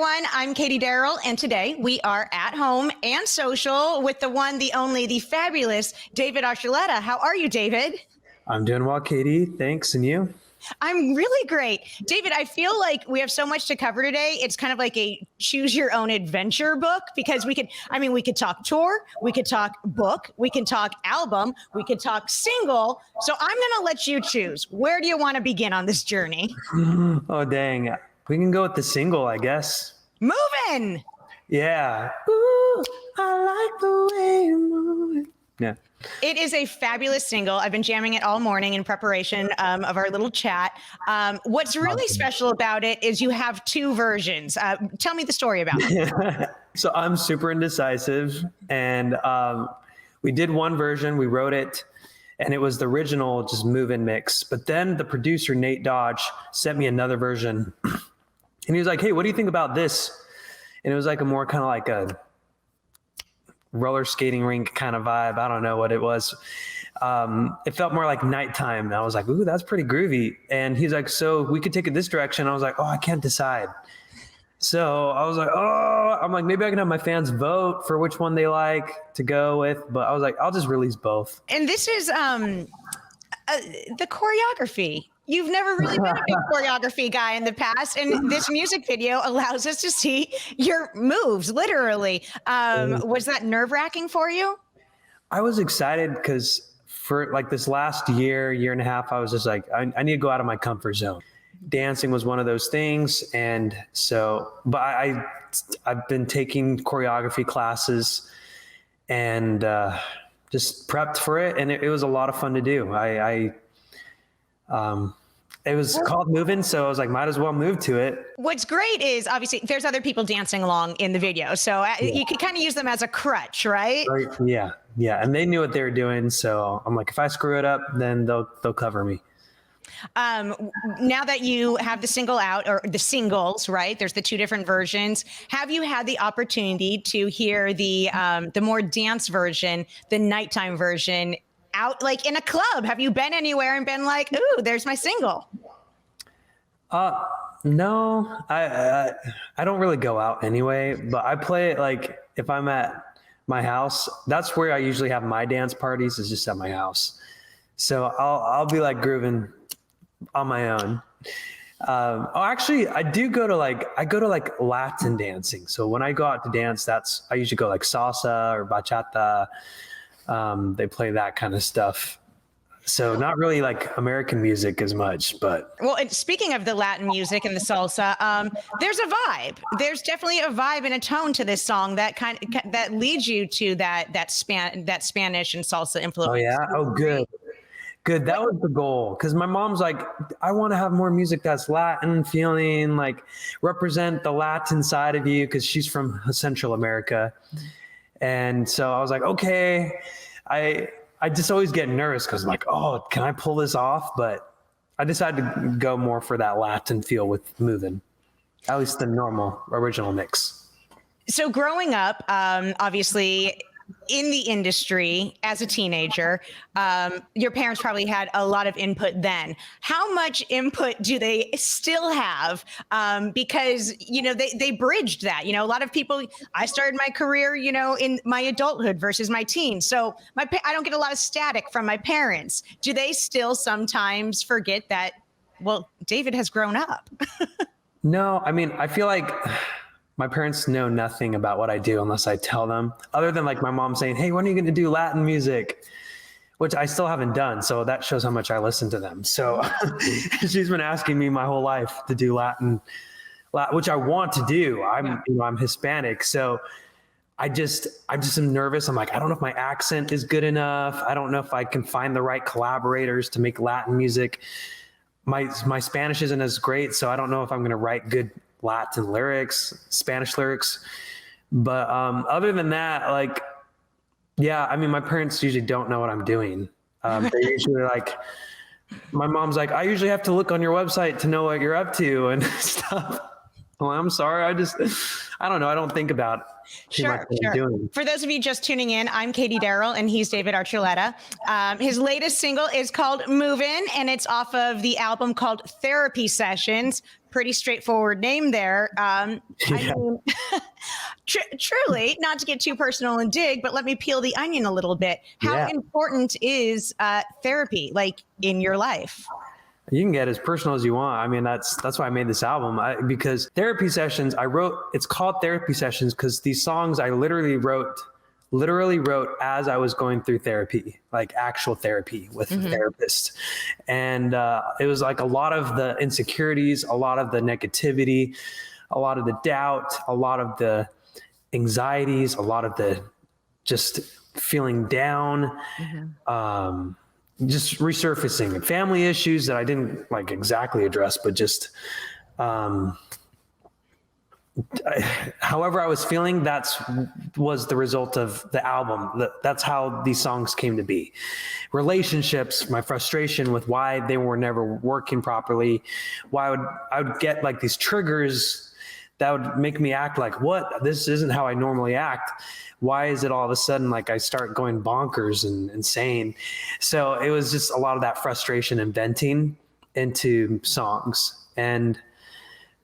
everyone. I'm Katie Daryl, and today we are at home and social with the one, the only, the fabulous David Archuleta. How are you, David? I'm doing well, Katie. Thanks. And you? I'm really great. David, I feel like we have so much to cover today. It's kind of like a choose your own adventure book because we could talk tour, we could talk book, we can talk album, we could talk single. So I'm going to let you choose. Where do you want to begin on this journey? Oh, dang. We can go with the single, I guess. Moving. Yeah. Ooh, I like the way you move. Yeah. It is a fabulous single. I've been jamming it all morning in preparation of our little chat. What's really special about it is you have two versions. Tell me the story about it. So I'm super indecisive, and we did one version. We wrote it, and it was the original, just move-in mix. But then the producer, Nate Dodge, sent me another version, and he was like, "Hey, what do you think about this?" And it was like a more kind of like a roller skating rink kind of vibe. I don't know what it was. It felt more like nighttime. And I was like, ooh, that's pretty groovy. And he's like, so we could take it this direction. I was like, oh, I can't decide. So I was like, I'm like, maybe I can have my fans vote for which one they like to go with. But I was like, I'll just release both. And this is the choreography. You've never really been a big choreography guy in the past, and this music video allows us to see your moves, literally. Was that nerve-wracking for you? I was excited because for like this last year and a half, I was just like, I need to go out of my comfort zone. Dancing was one of those things, and so, but I've been taking choreography classes and just prepped for it, and it was a lot of fun to do. It was called Moving, so I was like, might as well move to it. What's great is obviously there's other people dancing along in the video, so you can kind of use them as a crutch, right? Right. Yeah, and they knew what they were doing, so I'm like, if I screw it up, then they'll cover me. Now that you have the single out, or the singles, right? There's the two different versions. Have you had the opportunity to hear the more dance version, the nighttime version, out like in a club? Have you been anywhere and been like, ooh, there's my single? No, I don't really go out anyway, but I play it like if I'm at my house. That's where I usually have my dance parties, is just at my house. So I'll be like grooving on my own. Actually, I go to like Latin dancing. So when I go out to dance, I usually go like salsa or bachata. They play that kind of stuff. So not really like American music as much, but. Well, and speaking of the Latin music and the salsa, there's a vibe. There's definitely a vibe and a tone to this song that that leads you to that Spanish and salsa influence. Oh yeah. Oh, good. That was the goal. Cause my mom's like, I want to have more music that's Latin feeling, like represent the Latin side of you. Cause she's from Central America. And so I was like, okay, I just always get nervous because I'm like, oh, can I pull this off? But I decided to go more for that Latin feel with Moving, at least the normal original mix. So growing up, obviously in the industry as a teenager, your parents probably had a lot of input then. How much input do they still have? Because, they bridged that. A lot of people, I started my career, in my adulthood versus my teens. So I don't get a lot of static from my parents. Do they still sometimes forget that, well, David has grown up? No, I mean, I feel like my parents know nothing about what I do unless I tell them, other than like my mom saying, hey, when are you going to do Latin music? Which I still haven't done. So that shows how much I listen to them. So she's been asking me my whole life to do Latin, which I want to do. I'm Hispanic. So I just am nervous. I'm like, I don't know if my accent is good enough. I don't know if I can find the right collaborators to make Latin music. My Spanish isn't as great. So I don't know if I'm going to write good Latin lyrics, Spanish lyrics. But other than that, like, yeah, I mean, my parents usually don't know what I'm doing. They're usually like, my mom's like, I usually have to look on your website to know what you're up to and stuff. Well, I'm sorry. I don't know. I don't think about too much Sure, what I'm sure. doing. For those of you just tuning in, I'm Katie Daryl and he's David Archuleta. His latest single is called Move In and it's off of the album called Therapy Sessions. Pretty straightforward name there. I mean, truly, not to get too personal and dig, but let me peel the onion a little bit. How important is therapy, like in your life? You can get as personal as you want. I mean, that's why I made this album, because therapy sessions, it's called therapy sessions because these songs I literally wrote as I was going through therapy, like actual therapy with a therapist. And it was like a lot of the insecurities, a lot of the negativity, a lot of the doubt, a lot of the anxieties, a lot of the just feeling down. Just resurfacing and family issues that I didn't like exactly address, but just, however I was feeling, was the result of the album. That's how these songs came to be. Relationships, my frustration with why they were never working properly, why I would get like these triggers that would make me act like, what? This isn't how I normally act. Why is it all of a sudden like I start going bonkers and insane? So it was just a lot of that frustration and venting into songs. And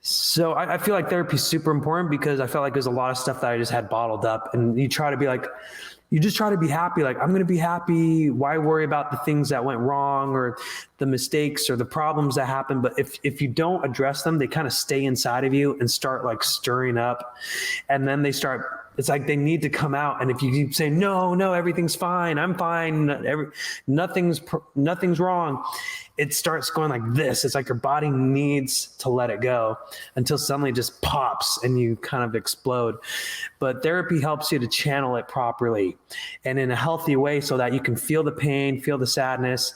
so I feel like therapy is super important because I felt like there's a lot of stuff that I just had bottled up, and you just try to be happy. Like, I'm going to be happy. Why worry about the things that went wrong or the mistakes or the problems that happened? But if you don't address them, they kind of stay inside of you and start like stirring up. And then it's like they need to come out. And if you keep saying, no, everything's fine, I'm fine, nothing's wrong, it starts going like this. It's like your body needs to let it go until suddenly it just pops and you kind of explode. But therapy helps you to channel it properly and in a healthy way so that you can feel the pain, feel the sadness,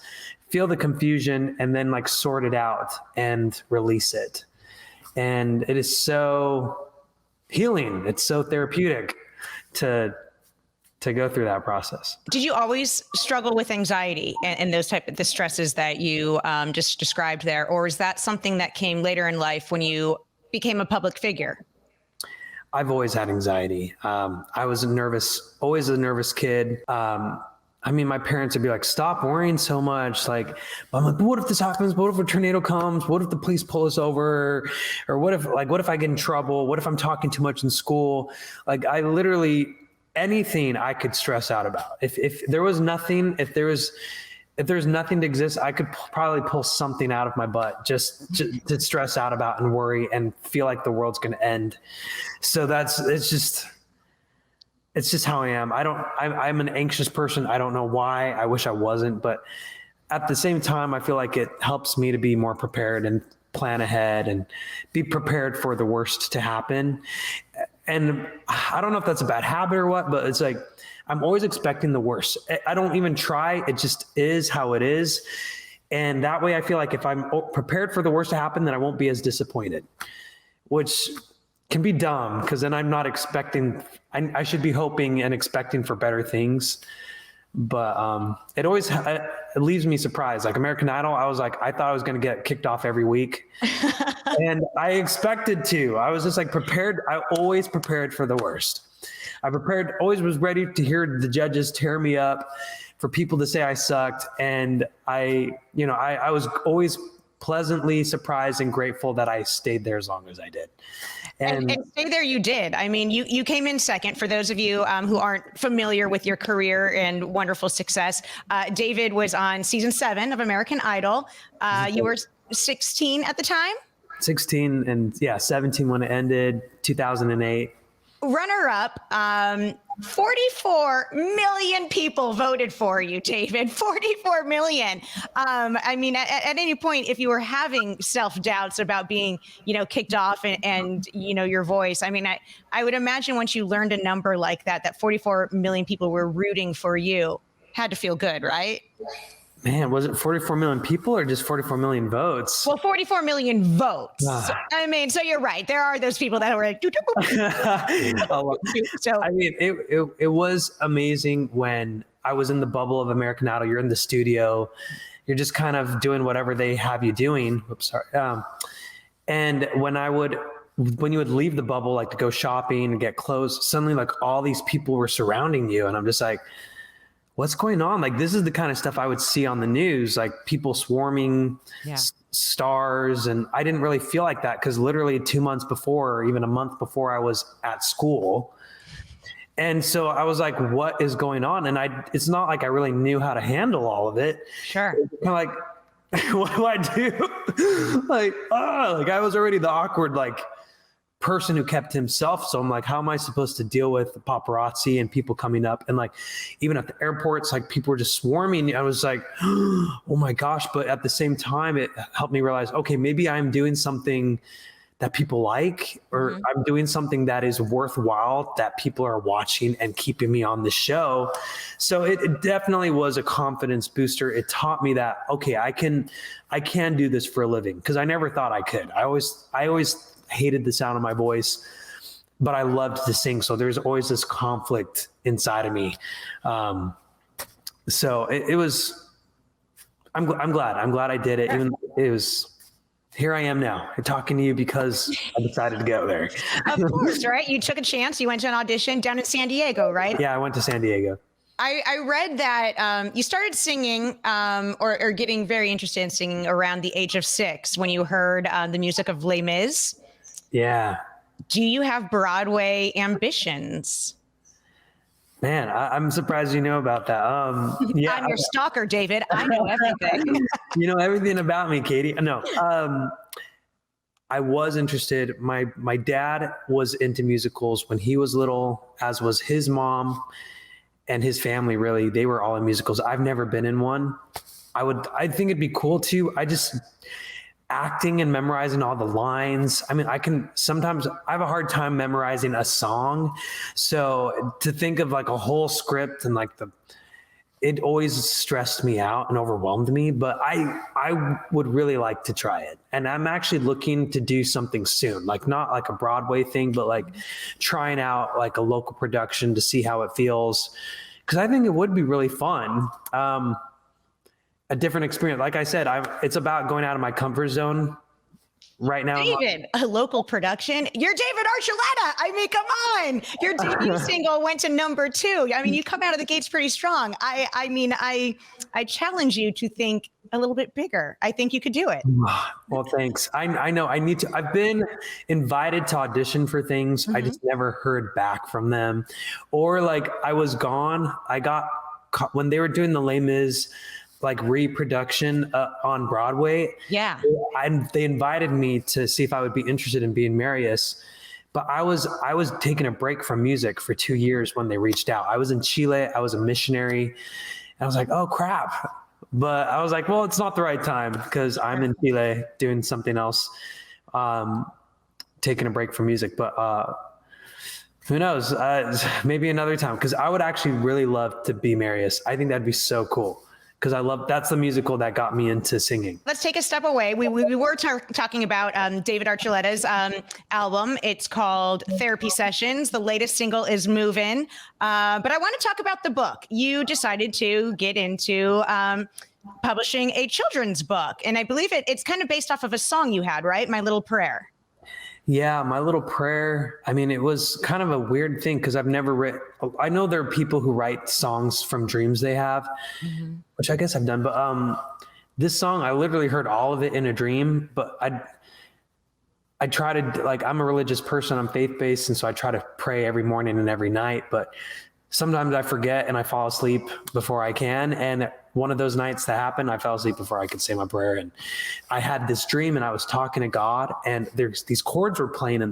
feel the confusion, and then like sort it out and release it. And it is so healing. It's so therapeutic to go through that process. Did you always struggle with anxiety and those type of the stresses that you just described there? Or is that something that came later in life when you became a public figure? I've always had anxiety. I was always a nervous kid. I mean, my parents would be like, stop worrying so much. Like, I'm like, what if this happens? What if a tornado comes? What if the police pull us over? Or what if I get in trouble? What if I'm talking too much in school? Like, I literally, anything I could stress out about. If there was nothing, if there's nothing to exist, I could probably pull something out of my butt just to stress out about and worry and feel like the world's going to end. So it's just how I am. I'm an anxious person. I don't know why. I wish I wasn't, but at the same time, I feel like it helps me to be more prepared and plan ahead and be prepared for the worst to happen. And I don't know if that's a bad habit or what, but it's like, I'm always expecting the worst. I don't even try. It just is how it is. And that way I feel like if I'm prepared for the worst to happen, then I won't be as disappointed, which can be dumb because then I'm not expecting, I should be hoping and expecting for better things. But it leaves me surprised. Like American Idol, I thought I was going to get kicked off every week. And I expected to. I was just like prepared. I always prepared for the worst. Always was ready to hear the judges tear me up, for people to say I sucked. And I was always pleasantly surprised and grateful that I stayed there as long as I did. And stay there you did. I mean, you came in second. For those of you who aren't familiar with your career and wonderful success, David was on season 7 of American Idol. You were 16 at the time? 16 and 17 when it ended, 2008. Runner-up, 44 million people voted for you, David. 44 million. I mean, at any point, if you were having self-doubts about being, kicked off and your voice, I mean, I would imagine once you learned a number like that 44 million people were rooting for you, had to feel good, right? Man, was it 44 million people or just 44 million votes? Well, 44 million votes. So, I mean, so you're right. There are those people that were like, so I mean, it was amazing when I was in the bubble of American Idol. You're in the studio, you're just kind of doing whatever they have you doing. Oops, sorry. And when I would when you would leave the bubble, like to go shopping and get clothes, suddenly like all these people were surrounding you. And I'm just like, what's going on? Like, this is the kind of stuff I would see on the news, like people swarming stars. And I didn't really feel like that because literally 2 months before, or even a month before, I was at school. And so I was like, what is going on? And it's not like I really knew how to handle all of it. Sure. Kind of like, what do I do? like I was already the awkward, like, person who kept himself. So I'm like, how am I supposed to deal with the paparazzi and people coming up? And like, even at the airports, like people were just swarming. I was like, oh my gosh. But at the same time, it helped me realize, okay, maybe I'm doing something that people like, or I'm doing something that is worthwhile, that people are watching and keeping me on the show. So it definitely was a confidence booster. It taught me that, okay, I can do this for a living. Cause I never thought I could. I always hated the sound of my voice, but I loved to sing. So there's always this conflict inside of me. So it was, I'm glad I did it. Even it was, here I am now talking to you because I decided to go there. Of course, right? You took a chance. You went to an audition down in San Diego, right? Yeah, I went to San Diego. I read that you started singing or getting very interested in singing around the age of 6 when you heard the music of Les Mis. Yeah. Do you have Broadway ambitions? Man, I'm surprised you know about that. Yeah, I'm your stalker, David. I know everything. You know everything about me, Katie. No, I was interested. My dad was into musicals when he was little, as was his mom and his family. Really, they were all in musicals. I've never been in one. I think it'd be cool too. Acting and memorizing all the lines. I mean, I have a hard time memorizing a song. So to think of like a whole script and like it always stressed me out and overwhelmed me, but I would really like to try it. And I'm actually looking to do something soon, like not like a Broadway thing, but like trying out like a local production to see how it feels. Cause I think it would be really fun. A different experience. Like I said, it's about going out of my comfort zone right now. David, a local production. You're David Archuleta. I mean, come on. Your debut single went to number 2. I mean, you come out of the gates pretty strong. I challenge you to think a little bit bigger. I think you could do it. Well, thanks. I know I need to. I've been invited to audition for things. I just never heard back from them. Or like I was gone. I got caught when they were doing the Les Mis like reproduction on Broadway. Yeah. They invited me to see if I would be interested in being Marius. But I was taking a break from music for 2 years when they reached out. I was in Chile. I was a missionary. And I was like, oh, crap. But I was like, well, it's not the right time because I'm in Chile doing something else, taking a break from music. But who knows? Maybe another time, because I would actually really love to be Marius. I think that'd be so cool. Because that's the musical that got me into singing. Let's take a step away. We were talking about David Archuleta's album. It's called Therapy Sessions. The latest single is Movin'. But I want to talk about the book. You decided to get into publishing a children's book. And I believe it's kind of based off of a song you had, right? My Little Prayer. Yeah, My Little Prayer. I mean, it was kind of a weird thing because I've never written. I know there are people who write songs from dreams they have, which I guess I've done. But this song, I literally heard all of it in a dream. But I try to, like, I'm a religious person. I'm faith-based. And so I try to pray every morning and every night. But sometimes I forget and I fall asleep before I can. And one of those nights that happened, I fell asleep before I could say my prayer. And I had this dream and I was talking to God and there's these chords were playing in in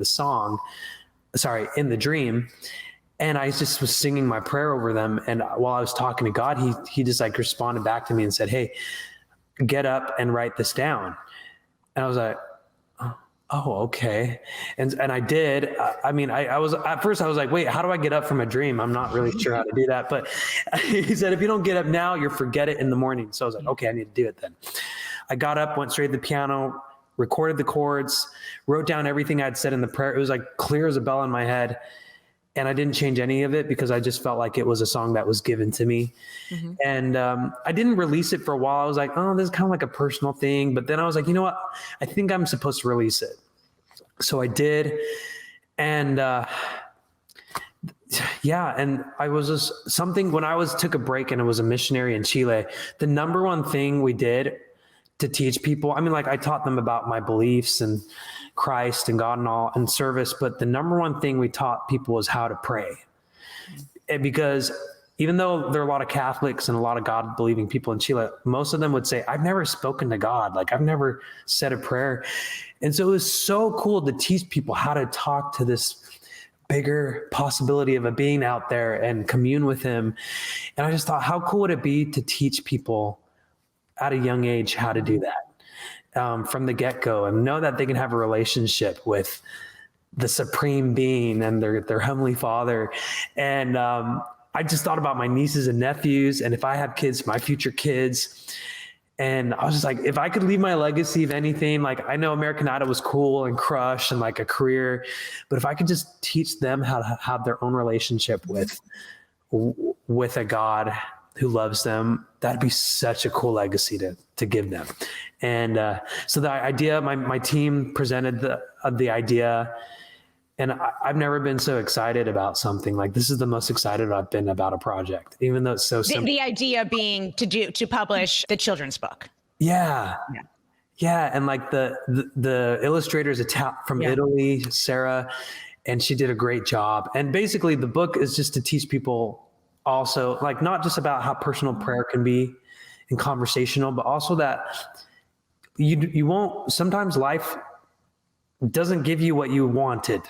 the dream. And I just was singing my prayer over them. And while I was talking to God, he just like responded back to me and said, hey, get up and write this down. And I was like, oh, okay. And I did. I mean, I was, at first I was like, wait, how do I get up from a dream? I'm not really sure how to do that. But he said, if you don't get up now, you'll forget it in the morning. So I was like, okay, I need to do it then. I got up, went straight to the piano, recorded the chords, wrote down everything I'd said in the prayer. It was like clear as a bell in my head. And I didn't change any of it because I just felt like it was a song that was given to me. And I didn't release it for a while. I was like, oh, this is kind of like a personal thing. But then I was like, you know what? I think I'm supposed to release it. So I did. And, yeah. And I was just something when I took a break and I was a missionary in Chile, the number one thing we did to teach people, I mean, like I taught them about my beliefs and Christ and God and all and service, but the number one thing we taught people was how to pray. And because even though there are a lot of Catholics and a lot of God believing people in Chile, most of them would say, I've never spoken to God. Like I've never said a prayer. And so it was so cool to teach people how to talk to this bigger possibility of a being out there and commune with him. And I just thought, how cool would it be to teach people at a young age how to do that from the get-go and know that they can have a relationship with the supreme being and their heavenly Father. And I just thought about my nieces and nephews, and if I have kids, my future kids. And I was just like, if I could leave my legacy of anything, like I know American Idol was cool and Crush and like a career, but if I could just teach them how to have their own relationship with a God who loves them, that'd be such a cool legacy to give them. And so the idea, my team presented the idea, and I've never been so excited about something. Like this is the most excited I've been about a project, even though it's so simple. The idea being to publish the children's book. Yeah. And like the illustrator's from Italy, Sarah, and she did a great job. And basically the book is just to teach people also, like not just about how personal prayer can be and conversational, but also that you won't, sometimes life doesn't give you what you wanted.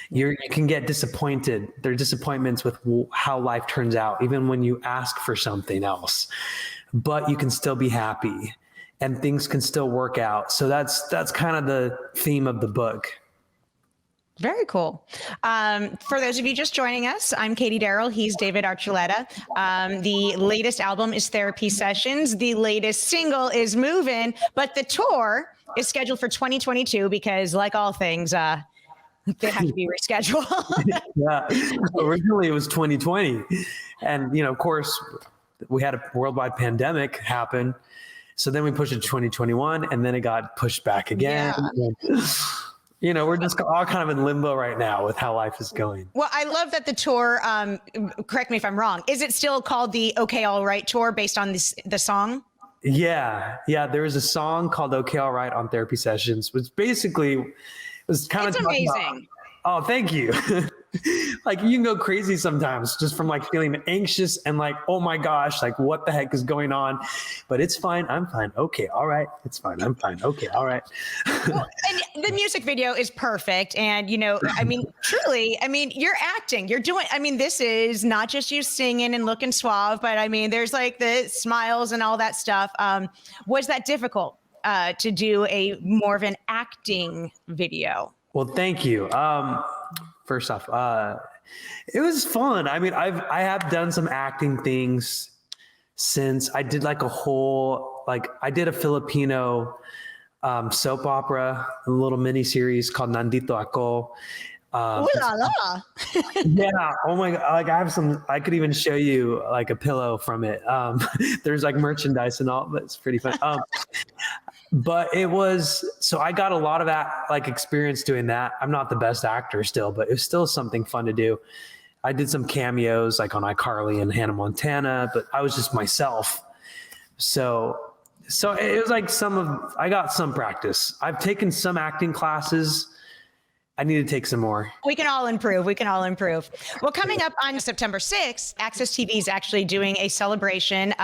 You can get disappointed. There are disappointments with how life turns out, even when you ask for something else, but you can still be happy and things can still work out. So that's kind of the theme of the book. Very cool. For those of you just joining us, I'm Katie Daryl. He's David Archuleta. The latest album is Therapy Sessions. The latest single is Movin', but the tour is scheduled for 2022 because, like all things, they have to be rescheduled. Yeah. Originally, it was 2020. And, of course, we had a worldwide pandemic happen. So then we pushed it to 2021, and then it got pushed back again. Yeah. We're just all kind of in limbo right now with how life is going. Well, I love that the tour, correct me if I'm wrong, is it still called the Okay, All Right tour based on the song? Yeah. There was a song called Okay, All Right on Therapy Sessions, which basically was kind of amazing. Oh, thank you. Like you can go crazy sometimes just from like feeling anxious and like, oh my gosh, like what the heck is going on? But it's fine. I'm fine. Okay. All right. It's fine. I'm fine. Okay. All right. Well, and the music video is perfect. And, truly, you're acting, you're doing, this is not just you singing and looking suave, but there's like the smiles and all that stuff. Was that difficult to do a more of an acting video? Well, thank you. First off, it was fun. I have done some acting things since I did I did a Filipino soap opera, a little mini series called Nandito Ako. Ooh la la. Yeah. Oh my God. Like I could even show you like a pillow from it. There's like merchandise and all, but it's pretty fun. But so I got a lot of that like experience doing that. I'm not the best actor still, but it was still something fun to do. I did some cameos like on iCarly and Hannah Montana, but I was just myself. So it was like I got some practice. I've taken some acting classes. I need to take some more. We can all improve. Well, coming up on September 6th, Access TV is actually doing a celebration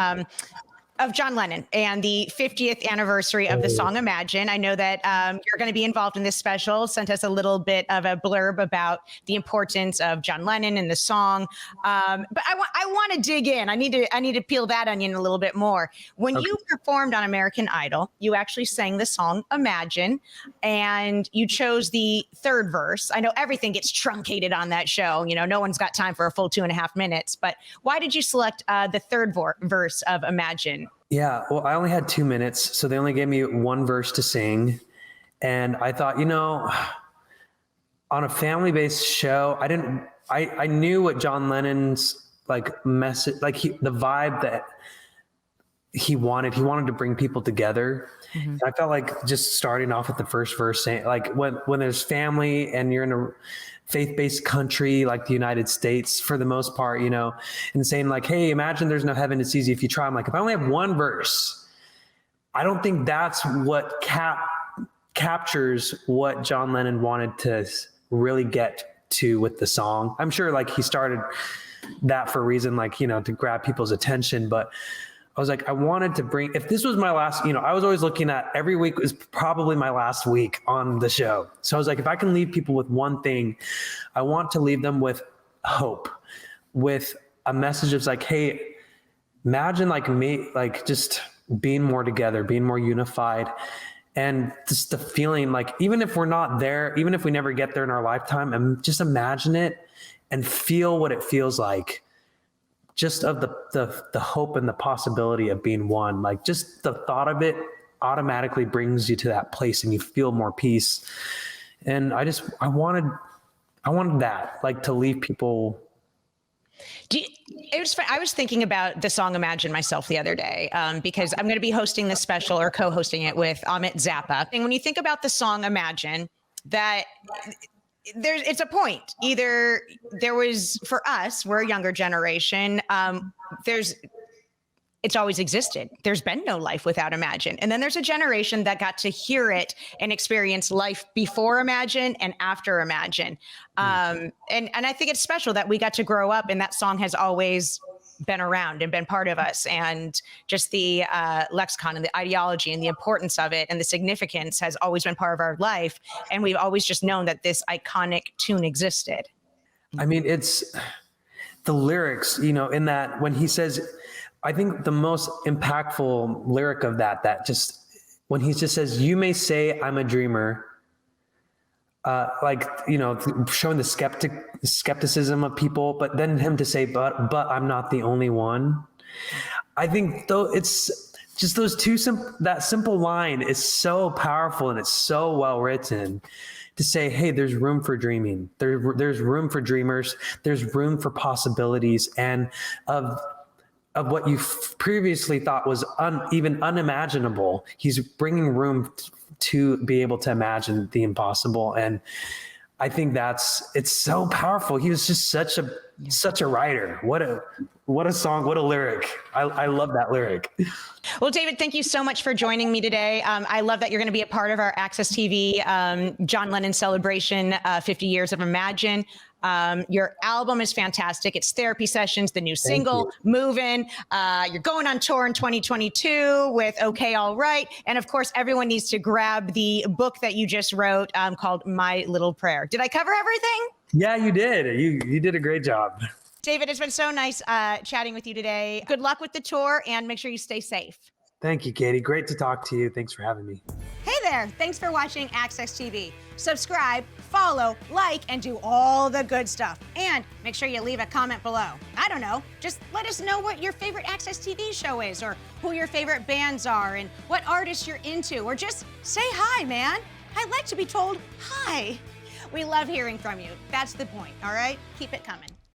of John Lennon and the 50th anniversary of the song Imagine. I know that you're going to be involved in this special. Sent us a little bit of a blurb about the importance of John Lennon and the song. But I want to dig in. I need to peel that onion a little bit more. When you performed on American Idol, you actually sang the song Imagine, and you chose the third verse. I know everything gets truncated on that show. No one's got time for a full 2.5 minutes. But why did you select the third verse of Imagine? Yeah, well, I only had 2 minutes, so they only gave me one verse to sing. And I thought, on a family-based show, I knew what John Lennon's like message, like the vibe that he wanted to bring people together. Mm-hmm. And I felt like just starting off with the first verse, saying like when there's family and you're in a faith-based country like the United States for the most part, you know, and saying like, hey, imagine there's no heaven, it's easy if you try. I'm like, if I only have one verse, I don't think that's what captures what John Lennon wanted to really get to with the song. I'm sure like he started that for a reason, like, you know, to grab people's attention, but I was like, I wanted to bring, if this was my last, you know, I was always looking at every week was probably my last week on the show. So I was like, if I can leave people with one thing, I want to leave them with hope, with a message of like, hey, imagine like me, like just being more together, being more unified. And just the feeling like, even if we're not there, even if we never get there in our lifetime, and just imagine it and feel what it feels like. Just of the hope and the possibility of being one, like just the thought of it automatically brings you to that place and you feel more peace. And I wanted that, like, to leave people. I was thinking about the song Imagine myself the other day because I'm going to be hosting this special or co-hosting it with Amit Zappa. And when you think about the song Imagine, that it's a point. Either there was, for us, we're a younger generation, it's always existed. There's been no life without Imagine. And then there's a generation that got to hear it and experience life before Imagine and after Imagine. And I think it's special that we got to grow up and that song has always been around and been part of us, and just the lexicon and the ideology and the importance of it and the significance has always been part of our life. And we've always just known that this iconic tune existed. I mean, it's the lyrics, you know, in that when he says, I think the most impactful lyric of that just when he just says, you may say I'm a dreamer, like, you know, showing the skepticism of people, but then him to say, but I'm not the only one. I think though it's just those that simple line is so powerful and it's so well written to say, hey, there's room for dreaming. There's room for dreamers. There's room for possibilities, and of what you previously thought was even unimaginable. He's bringing room to be able to imagine the impossible. And I think it's so powerful. He was just such a writer. What a song, what a lyric. I love that lyric. Well, David, thank you so much for joining me today. I love that you're going to be a part of our Access TV John Lennon celebration, 50 years of Imagine. Your album is fantastic. It's Therapy Sessions, the new single, Movin'. You're going on tour in 2022 with Okay, All Right. And of course, everyone needs to grab the book that you just wrote called My Little Prayer. Did I cover everything? Yeah, you did. You did a great job. David, it's been so nice chatting with you today. Good luck with the tour and make sure you stay safe. Thank you, Katie. Great to talk to you. Thanks for having me. Hey there. Thanks for watching Access TV. Subscribe, follow, like, and do all the good stuff. And make sure you leave a comment below. I don't know, just let us know what your favorite Access TV show is, or who your favorite bands are, and what artists you're into, or just say hi, man. I like to be told hi. We love hearing from you. That's the point, all right? Keep it coming.